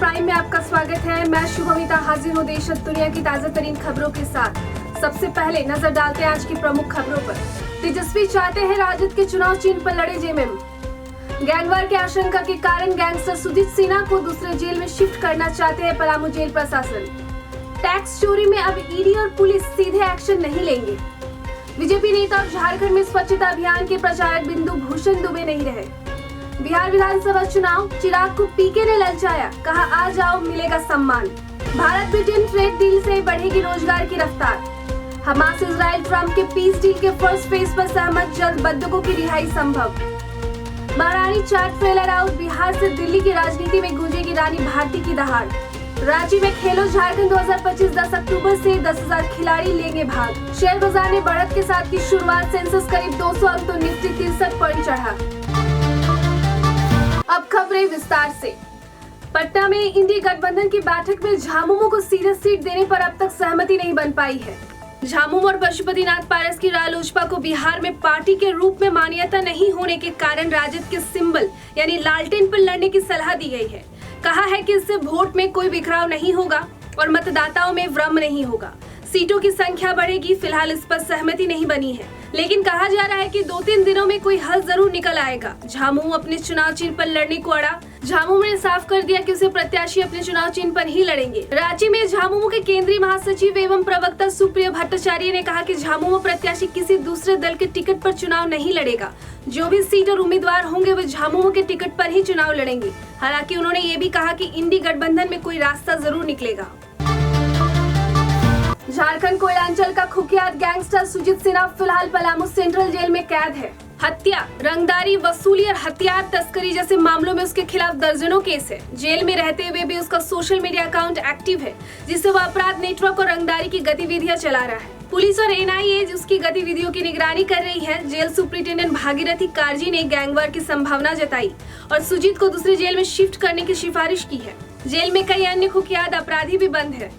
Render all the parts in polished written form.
Prime में आपका स्वागत है। मैं शुभमिता हाजिर हूँ देश और दुनिया की ताजा तरीन खबरों के साथ। सबसे पहले नजर डालते हैं आज की प्रमुख खबरों पर। तेजस्वी चाहते हैं राजद के चुनाव चिन्ह पर लड़े जेएमएम। गैंगवार की आशंका के कारण गैंगस्टर सुजीत सिन्हा को दूसरे जेल में शिफ्ट करना चाहते हैं पलामू जेल प्रशासन। टैक्स चोरी में अब ईडी और पुलिस सीधे एक्शन नहीं लेंगे। बीजेपी नेता और झारखंड में स्वच्छता अभियान के प्रचारक बिंदु भूषण दुबे नहीं रहे। बिहार विधानसभा चुनाव, चिराग को पीके ने ललचाया, कहा आ जाओ मिलेगा सम्मान। भारत ब्रिटेन ट्रेड डील से बढ़ेगी रोजगार की रफ्तार। हमास इजराइल ट्रंप के पीस डील के फर्स्ट फेज पर सहमत, जल्द बंधकों की रिहाई संभव। महारानी चाट ट्रेलर आउट, बिहार से दिल्ली की राजनीति में गूंजेगी रानी भारती की दहाड़। रांची में खेलो झारखंड 2025 10 अक्टूबर से 10,000 खिलाड़ी लेंगे भाग। शेयर बाजार ने बढ़त के साथ की शुरुआत, सेंसेक्स करीब 200 अंक तो निफ्टी 63 पॉइंट चढ़ा। अब खबरें विस्तार से। पटना में इंडी गठबंधन की बैठक में झामुमो को सीधे सीट देने पर अब तक सहमति नहीं बन पाई है। झामुमो और पशुपतिनाथ पारस की रालोसपा को बिहार में पार्टी के रूप में मान्यता नहीं होने के कारण राजद के सिंबल यानी लालटेन पर लड़ने की सलाह दी गई है। कहा है कि इससे वोट में कोई बिखराव नहीं होगा और मतदाताओं में भ्रम नहीं होगा, सीटों की संख्या बढ़ेगी। फिलहाल इस पर सहमति नहीं बनी है, लेकिन कहा जा रहा है कि 2-3 दिनों में कोई हल जरूर निकल आएगा। झामुमो अपने चुनाव चिन्ह पर लड़ने को अड़ा। झामुमो ने साफ कर दिया कि उसे प्रत्याशी अपने चुनाव चिन्ह पर ही लड़ेंगे। रांची में झामुमो के केंद्रीय महासचिव एवं प्रवक्ता सुप्रिया भट्टाचार्य ने कहा कि झामुमो प्रत्याशी किसी दूसरे दल के टिकट पर चुनाव नहीं लड़ेगा। जो भी सीट और उम्मीदवार होंगे वो झामुमो के टिकट पर ही चुनाव लड़ेंगे। हालांकि उन्होंने ये भी कहा कि इंडी गठबंधन में कोई रास्ता जरूर निकलेगा। झारखंड कोयलांचल का कुख्यात गैंगस्टर सुजीत सिन्हा फिलहाल पलामू सेंट्रल जेल में कैद है। हत्या, रंगदारी, वसूली और हथियार तस्करी जैसे मामलों में उसके खिलाफ दर्जनों केस है। जेल में रहते हुए भी उसका सोशल मीडिया अकाउंट एक्टिव है, जिससे वह अपराध नेटवर्क और रंगदारी की गतिविधियां चला रहा है। पुलिस और एनआईए उसकी गतिविधियों की निगरानी कर रही है। जेल सुप्रिंटेंडेंट भागीरथी कारजी ने गैंगवार की संभावना जताई और सुजीत को दूसरे जेल में शिफ्ट करने की सिफारिश की है। जेल में कई अन्य कुख्यात अपराधी भी बंद है।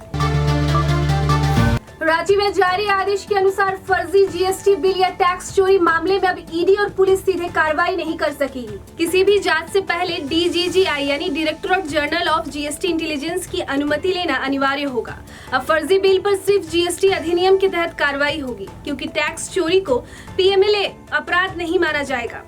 रांची में जारी आदेश के अनुसार फर्जी जीएसटी बिल या टैक्स चोरी मामले में अब ईडी और पुलिस सीधे कार्रवाई नहीं कर सकेगी। किसी भी जांच से पहले डीजीजीआई यानी directorate general of GST intelligence की अनुमति लेना अनिवार्य होगा। अब फर्जी बिल पर सिर्फ जीएसटी अधिनियम के तहत कार्रवाई होगी, क्योंकि टैक्स चोरी को पीएमएलए अपराध नहीं माना जाएगा।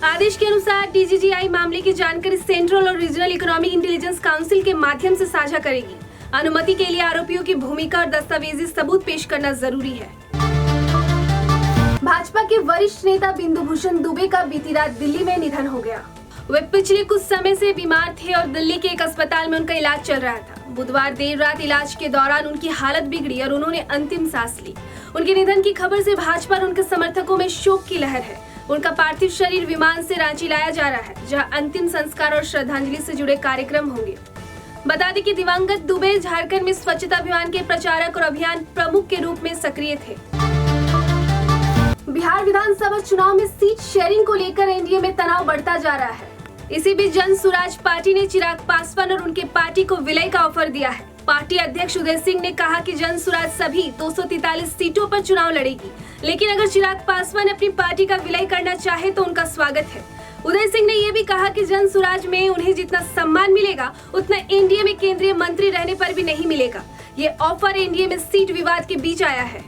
आदेश के अनुसार डीजीजीआई मामले की जानकारी सेंट्रल और रीजनल इकोनॉमिक इंटेलिजेंस काउंसिल के माध्यम से साझा करेगी। अनुमति के लिए आरोपियों की भूमिका और दस्तावेजी सबूत पेश करना जरूरी है। भाजपा के वरिष्ठ नेता बिंदु भूषण दुबे का बीती रात दिल्ली में निधन हो गया। वे पिछले कुछ समय से बीमार थे और दिल्ली के एक अस्पताल में उनका इलाज चल रहा था। बुधवार देर रात इलाज के दौरान उनकी हालत बिगड़ी और उन्होंने अंतिम सांस ली। उनके निधन की खबर से भाजपा और उनके समर्थकों में शोक की लहर है। उनका पार्थिव शरीर विमान से रांची लाया जा रहा है, जहाँ अंतिम संस्कार और श्रद्धांजलि से जुड़े कार्यक्रम होंगे। बता दें कि दिवंगत दुबे झारखंड में स्वच्छता अभियान के प्रचारक और अभियान प्रमुख के रूप में सक्रिय थे। बिहार विधानसभा चुनाव में सीट शेयरिंग को लेकर एनडीए में तनाव बढ़ता जा रहा है। इसी बीच जन सुराज पार्टी ने चिराग पासवान और उनके पार्टी को विलय का ऑफर दिया है। पार्टी अध्यक्ष उदय सिंह ने कहा कि जन सुराज सभी 243 सीटों पर चुनाव लड़ेगी, लेकिन अगर चिराग पासवान अपनी पार्टी का विलय करना चाहे तो उनका स्वागत है। उदय सिंह ने यह भी कहा कि जन सुराज में उन्हें जितना सम्मान मिलेगा उतना एनडीए में केंद्रीय मंत्री रहने पर भी नहीं मिलेगा। ये ऑफर एनडीए में सीट विवाद के बीच आया है।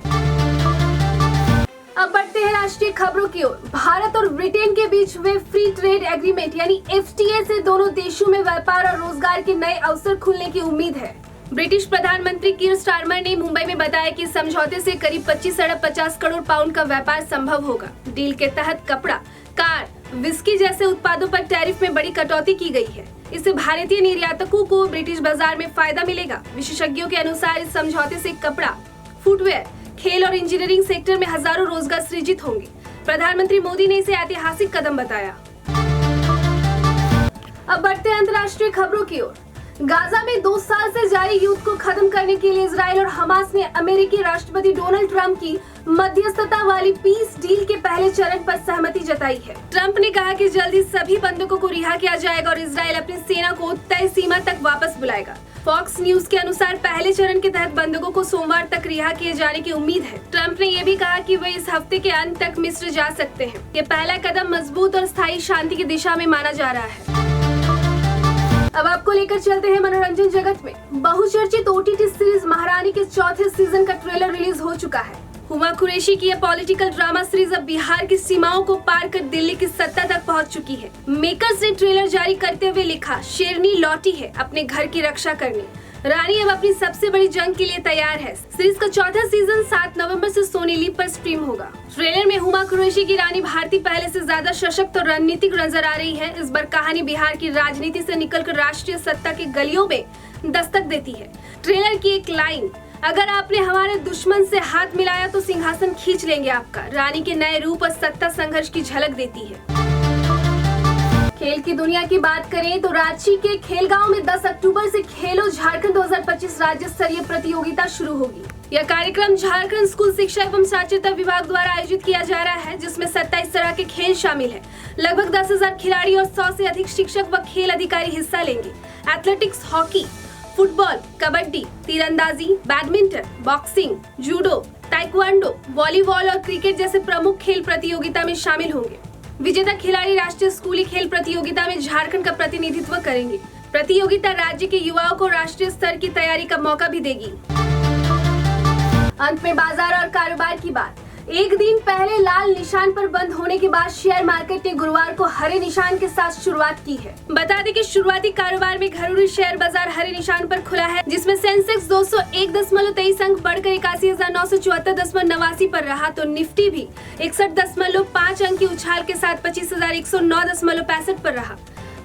अब बढ़ते हैं राष्ट्रीय खबरों की ओर। भारत और ब्रिटेन के बीच हुए फ्री ट्रेड एग्रीमेंट यानी एफटीए से दोनों देशों में व्यापार और रोजगार के नए अवसर खुलने की उम्मीद है। ब्रिटिश प्रधानमंत्री कीर स्टारमर ने मुंबई में बताया कि समझौते से करीब 25-50 करोड़ पाउंड का व्यापार संभव होगा। डील के तहत कपड़ा, कार, विस्की जैसे उत्पादों पर टैरिफ में बड़ी कटौती की गई है। इससे भारतीय निर्यातकों को ब्रिटिश बाजार में फायदा मिलेगा। विशेषज्ञों के अनुसार इस समझौते से कपड़ा, फुटवेयर, खेल और इंजीनियरिंग सेक्टर में हजारों रोजगार सृजित होंगे। प्रधानमंत्री मोदी ने इसे ऐतिहासिक कदम बताया। अब बढ़ते हैं अंतर्राष्ट्रीय खबरों की ओर। गाजा में 2 साल से जारी युद्ध को खत्म करने के लिए इजराइल और हमास ने अमेरिकी राष्ट्रपति डोनाल्ड ट्रंप की मध्यस्थता वाली पीस डील के पहले चरण पर सहमति जताई है। ट्रंप ने कहा कि जल्दी सभी बंधकों को रिहा किया जाएगा और इजराइल अपनी सेना को तय सीमा तक वापस बुलाएगा। फॉक्स न्यूज के अनुसार पहले चरण के तहत बंधकों को सोमवार तक रिहा किए जाने की उम्मीद है। ट्रंप ने यह भी कहा कि वे इस हफ्ते के अंत तक मिस्र जा सकते हैं। ये पहला कदम मजबूत और स्थायी शांति की दिशा में माना जा रहा है। अब आपको लेकर चलते हैं मनोरंजन जगत में। बहुचर्चित ओटीटी सीरीज महारानी के चौथे सीजन का ट्रेलर रिलीज हो चुका है। हुमा कुरैशी की यह पॉलिटिकल ड्रामा सीरीज अब बिहार की सीमाओं को पार कर दिल्ली की सत्ता तक पहुंच चुकी है। मेकर्स ने ट्रेलर जारी करते हुए लिखा, शेरनी लौटी है अपने घर की रक्षा करने। रानी अब अपनी सबसे बड़ी जंग के लिए तैयार है। सीरीज का चौथा सीजन 7 नवंबर से सोनी लिव पर स्ट्रीम होगा। ट्रेलर में हुमा कुरैशी की रानी भारती पहले से ज्यादा सशक्त और रणनीतिक नजर आ रही है। इस बार कहानी बिहार की राजनीति से निकलकर राष्ट्रीय सत्ता की गलियों में दस्तक देती है। ट्रेलर की एक लाइन, अगर आपने हमारे दुश्मन से हाथ मिलाया तो सिंहासन खींच लेंगे आपका, रानी के नए रूप और सत्ता संघर्ष की झलक देती है। खेल की दुनिया की बात करें तो रांची के खेलगांव में 10 अक्टूबर से खेलो झारखंड 2025 राज्य स्तरीय प्रतियोगिता शुरू होगी। यह कार्यक्रम झारखंड स्कूल शिक्षा एवं साक्षरता विभाग द्वारा आयोजित किया जा रहा है, जिसमें 27 तरह के खेल शामिल हैं। लगभग 10,000 खिलाड़ी और 100 से अधिक शिक्षक व खेल अधिकारी हिस्सा लेंगे। एथलेटिक्स, हॉकी, फुटबॉल, कबड्डी, तीरंदाजी, badminton, boxing, judo, taekwondo, volleyball और क्रिकेट जैसे प्रमुख खेल प्रतियोगिता में शामिल होंगे। विजेता खिलाड़ी राष्ट्रीय स्कूली खेल प्रतियोगिता में झारखंड का प्रतिनिधित्व करेंगे। प्रतियोगिता राज्य के युवाओं को राष्ट्रीय स्तर की तैयारी का मौका भी देगी। अंत में बाजार और कारोबार की बात। एक दिन पहले लाल निशान पर बंद होने के बाद शेयर मार्केट ने गुरुवार को हरे निशान के साथ शुरुआत की है। बता दें कि शुरुआती कारोबार में घरेलू शेयर बाजार हरे निशान पर खुला है, जिसमें सेंसेक्स 201.23 अंक बढ़कर 81,974.89 पर रहा, तो निफ्टी भी 61.5 अंक की उछाल के साथ 25,109.65 पर रहा।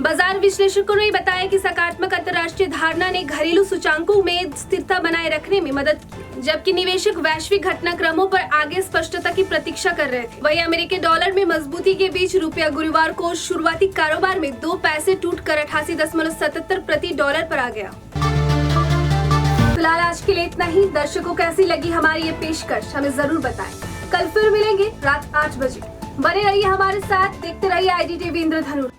बाजार विश्लेषकों ने बताया कि सकारात्मक अंतर्राष्ट्रीय धारणा ने घरेलू सूचांकों में स्थिरता बनाए रखने में मदद की, जबकि निवेशक वैश्विक घटनाक्रमों पर आगे स्पष्टता की प्रतीक्षा कर रहे थे। वहीं अमेरिकी डॉलर में मजबूती के बीच रुपया गुरुवार को शुरुआती कारोबार में 2 पैसे टूटकर 88.77 प्रति डॉलर पर आ गया। फिलहाल आज के लिए इतना ही। दर्शकों कैसी लगी हमारी ये पेशकश हमें जरूर बताएं। कल फिर मिलेंगे रात 8 बजे। बने रहिए हमारे साथ, देखते रहिए IDTV इंद्रधनुष।